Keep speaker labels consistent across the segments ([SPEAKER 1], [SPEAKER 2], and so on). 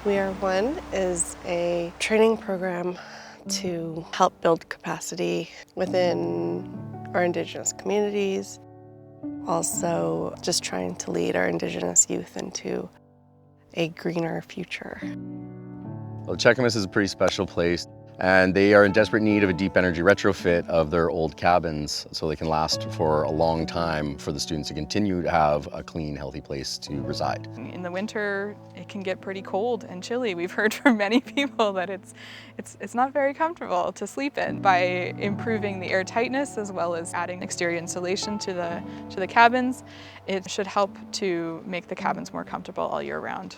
[SPEAKER 1] We Are One is a training program to help build capacity within our Indigenous communities. Also, just trying to lead our Indigenous youth into a greener future.
[SPEAKER 2] Well, Cheakamus is a pretty special place, and they are in desperate need of a deep energy retrofit of their old cabins so they can last for a long time for the students to continue to have a clean, healthy place to reside.
[SPEAKER 3] In the winter, it can get pretty cold and chilly. We've heard from many people that it's not very comfortable to sleep in. By improving the air tightness as well as adding exterior insulation to the cabins, it should help to make the cabins more comfortable all year round.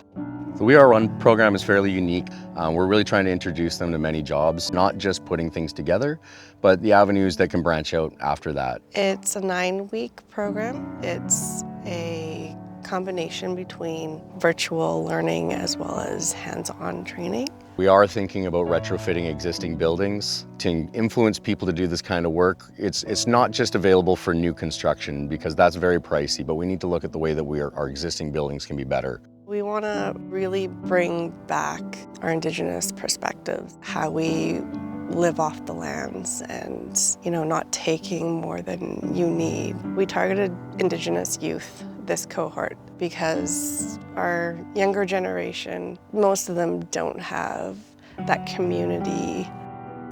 [SPEAKER 2] The We Are One program is fairly unique. We're really trying to introduce them to many jobs, not just putting things together, but the avenues that can branch out after that.
[SPEAKER 1] It's a 9-week program. It's a combination between virtual learning as well as hands-on training.
[SPEAKER 2] We are thinking about retrofitting existing buildings to influence people to do this kind of work. It's not just available for new construction because that's very pricey, but we need to look at the way that our existing buildings can be better.
[SPEAKER 1] We want to really bring back our Indigenous perspectives, how we live off the lands and, not taking more than you need. We targeted Indigenous youth, this cohort, because our younger generation, most of them don't have that community.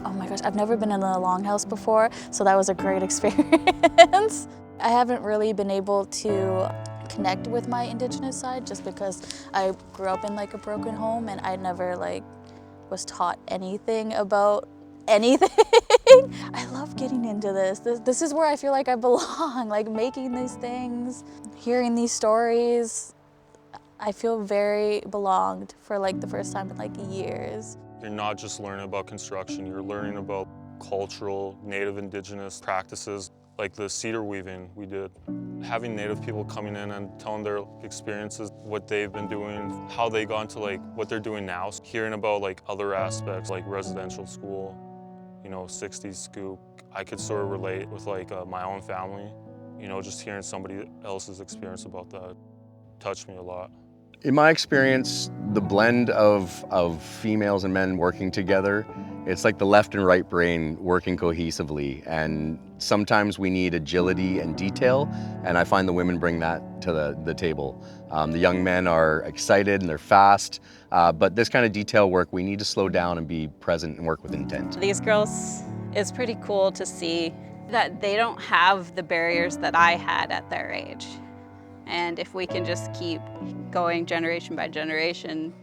[SPEAKER 4] Oh my gosh, I've never been in a longhouse before, so that was a great experience. I haven't really been able to connect with my Indigenous side just because I grew up in a broken home and I never was taught anything about anything. I love getting into this. This is where I feel like I belong, making these things, hearing these stories. I feel very belonged for the first time in years.
[SPEAKER 5] You're not just learning about construction, you're learning about cultural, Native Indigenous practices, like the cedar weaving we did. Having Native people coming in and telling their experiences, what they've been doing, how they got into what they're doing now. Hearing about other aspects like residential school, 60s scoop. I could sort of relate with my own family. Just hearing somebody else's experience about that touched me a lot.
[SPEAKER 2] In my experience, the blend of females and men working together, it's like the left and right brain working cohesively, and sometimes we need agility and detail, and I find the women bring that to the table. The young men are excited and they're fast, but this kind of detail work, we need to slow down and be present and work with intent.
[SPEAKER 6] These girls, it's pretty cool to see that they don't have the barriers that I had at their age. And if we can just keep going generation by generation,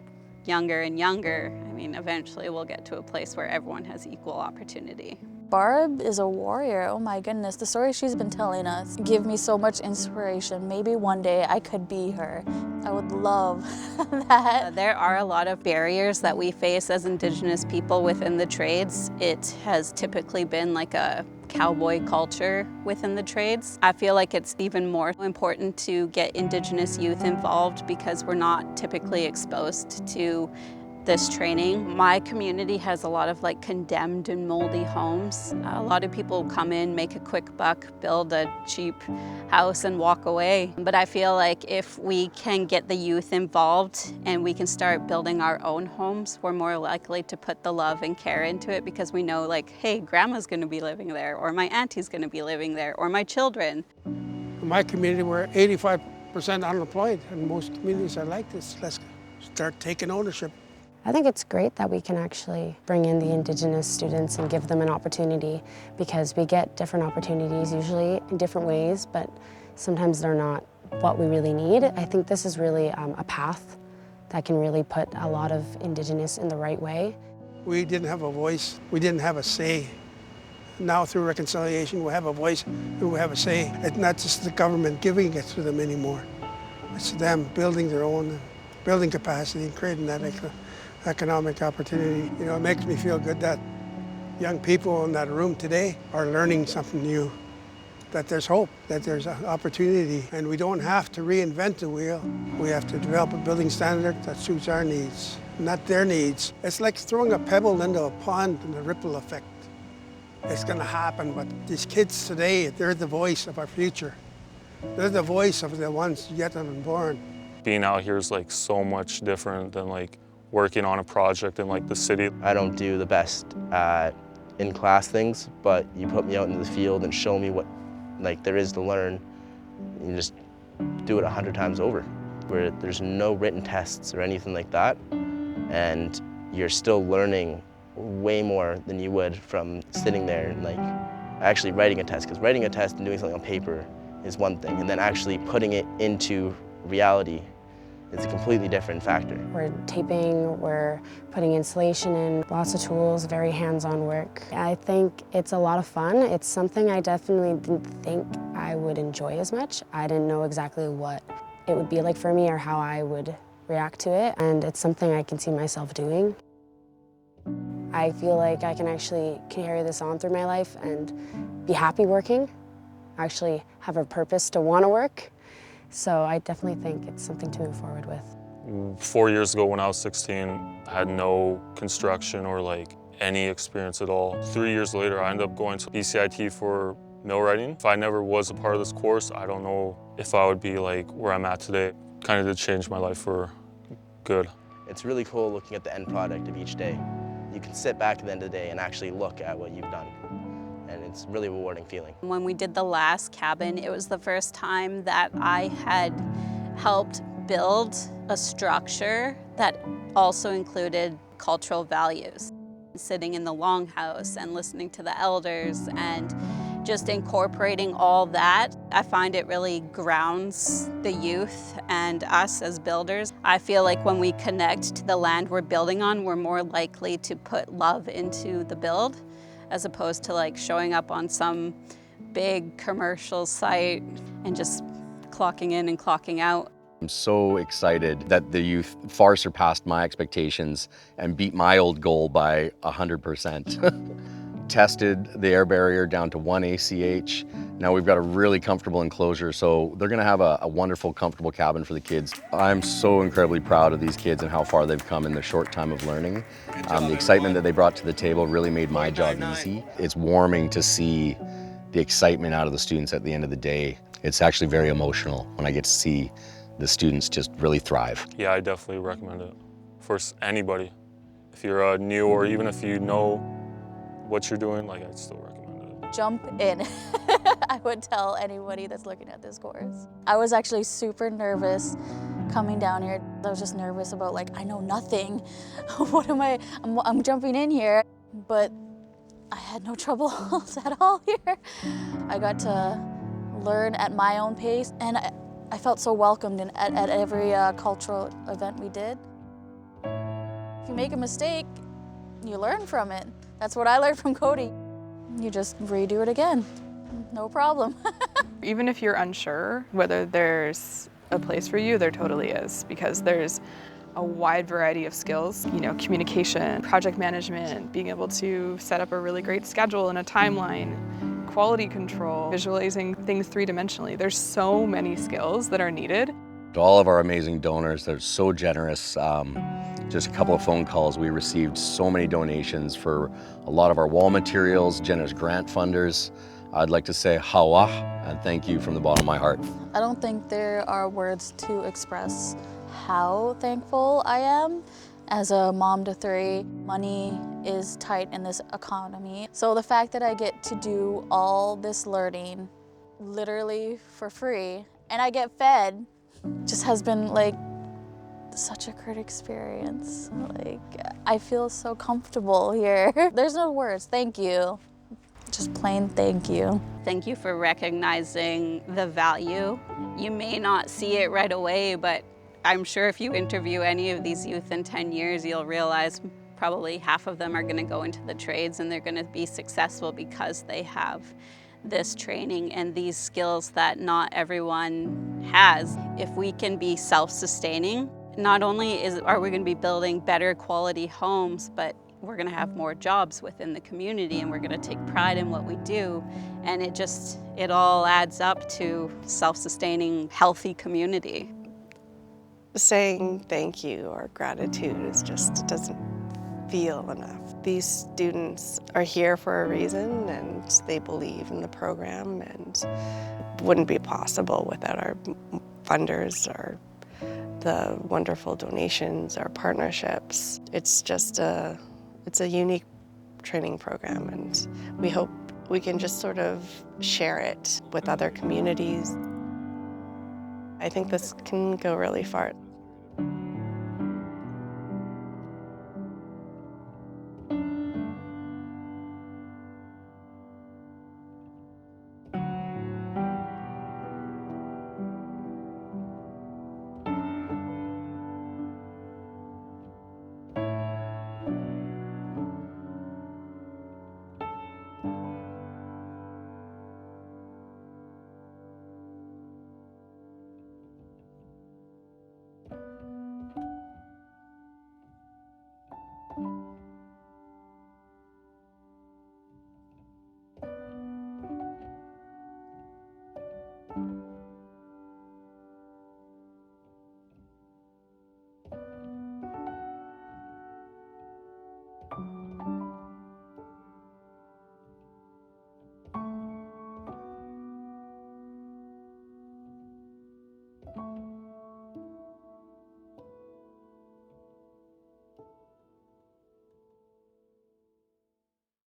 [SPEAKER 6] younger and younger, eventually we'll get to a place where everyone has equal opportunity.
[SPEAKER 4] Barb is a warrior, oh my goodness. The stories she's been telling us give me so much inspiration. Maybe one day I could be her. I would love that.
[SPEAKER 6] There are a lot of barriers that we face as Indigenous people within the trades. It has typically been a cowboy culture within the trades. I feel like it's even more important to get Indigenous youth involved because we're not typically exposed to this training. My community has a lot of condemned and moldy homes. A lot of people come in, make a quick buck, build a cheap house and walk away. But I feel like if we can get the youth involved and we can start building our own homes, we're more likely to put the love and care into it because we know hey, grandma's gonna be living there, or my auntie's gonna be living there, or my children.
[SPEAKER 7] In my community, we're 85% unemployed, and most communities are like this. Let's start taking ownership.
[SPEAKER 8] I think it's great that we can actually bring in the Indigenous students and give them an opportunity because we get different opportunities usually in different ways, but sometimes they're not what we really need. I think this is really a path that can really put a lot of Indigenous in the right way.
[SPEAKER 7] We didn't have a voice, we didn't have a say. Now through reconciliation we have a voice and we have a say. It's not just the government giving it to them anymore. It's them building their own, building capacity and creating that economic opportunity. It makes me feel good that young people in that room today are learning something new, that there's hope, that there's an opportunity, and we don't have to reinvent the wheel. We have to develop a building standard that suits our needs, not their needs. It's like throwing a pebble into a pond and the ripple effect. It's gonna happen, but these kids today, they're the voice of our future. They're the voice of the ones yet unborn.
[SPEAKER 5] Being out here is so much different than working on a project in like the city.
[SPEAKER 9] I don't do the best at in-class things, but you put me out into the field and show me what there is to learn. You just do it 100 times over, where there's no written tests or anything like that, and you're still learning way more than you would from sitting there and actually writing a test. Because writing a test and doing something on paper is one thing, and then actually putting it into reality is a completely different factor.
[SPEAKER 8] We're taping, we're putting insulation in, lots of tools, very hands-on work. I think it's a lot of fun. It's something I definitely didn't think I would enjoy as much. I didn't know exactly what it would be like for me or how I would react to it, and it's something I can see myself doing. I feel like I can actually carry this on through my life and be happy working, actually have a purpose to want to work. So I definitely think it's something to move forward with.
[SPEAKER 5] 4 years ago when I was 16, I had no construction or any experience at all. 3 years later, I ended up going to BCIT for millwrighting. If I never was a part of this course, I don't know if I would be where I'm at today. Kind of did change my life for good.
[SPEAKER 9] It's really cool looking at the end product of each day. You can sit back at the end of the day and actually look at what you've done. And it's a really rewarding feeling.
[SPEAKER 6] When we did the last cabin, it was the first time that I had helped build a structure that also included cultural values. Sitting in the longhouse and listening to the elders and just incorporating all that, I find it really grounds the youth and us as builders. I feel like when we connect to the land we're building on, we're more likely to put love into the build, as opposed to showing up on some big commercial site and just clocking in and clocking out.
[SPEAKER 2] I'm so excited that the youth far surpassed my expectations and beat my old goal by 100%. Tested the air barrier down to 1 ACH. Now we've got a really comfortable enclosure, so they're gonna have a wonderful, comfortable cabin for the kids. I'm so incredibly proud of these kids and how far they've come in their short time of learning. The excitement that they brought to the table really made my job easy. It's warming to see the excitement out of the students at the end of the day. It's actually very emotional when I get to see the students just really thrive.
[SPEAKER 5] Yeah, I definitely recommend it for anybody. If you're new or even if you know what you're doing, I'd still recommend it.
[SPEAKER 4] Jump in. I would tell anybody that's looking at this course. I was actually super nervous coming down here. I was just nervous about I know nothing. What am I'm jumping in here, but I had no troubles at all here. I got to learn at my own pace, and I felt so welcomed at every cultural event we did. If you make a mistake, you learn from it. That's what I learned from Cody. You just redo it again, no problem.
[SPEAKER 3] Even if you're unsure whether there's a place for you, there totally is, because there's a wide variety of skills, communication, project management, being able to set up a really great schedule and a timeline, quality control, visualizing things three-dimensionally. There's so many skills that are needed.
[SPEAKER 2] To all of our amazing donors, they're so generous. Just a couple of phone calls, we received so many donations for a lot of our wall materials, generous grant funders. I'd like to say hawa and thank you from the bottom of my heart.
[SPEAKER 4] I don't think there are words to express how thankful I am. As a mom to 3, money is tight in this economy. So the fact that I get to do all this learning literally for free and I get fed just has been such a great experience. I feel so comfortable here. There's no words, thank you. Just plain thank you.
[SPEAKER 6] Thank you for recognizing the value. You may not see it right away, but I'm sure if you interview any of these youth in 10 years, you'll realize probably half of them are gonna go into the trades and they're gonna be successful because they have this training and these skills that not everyone has. If we can be self-sustaining, not only are we gonna be building better quality homes, but we're gonna have more jobs within the community and we're gonna take pride in what we do. And it all adds up to self-sustaining, healthy community.
[SPEAKER 1] Saying thank you or gratitude it doesn't feel enough. These students are here for a reason and they believe in the program, and it wouldn't be possible without our funders or the wonderful donations or partnerships. It's just it's a unique training program, and we hope we can just sort of share it with other communities. I think this can go really far.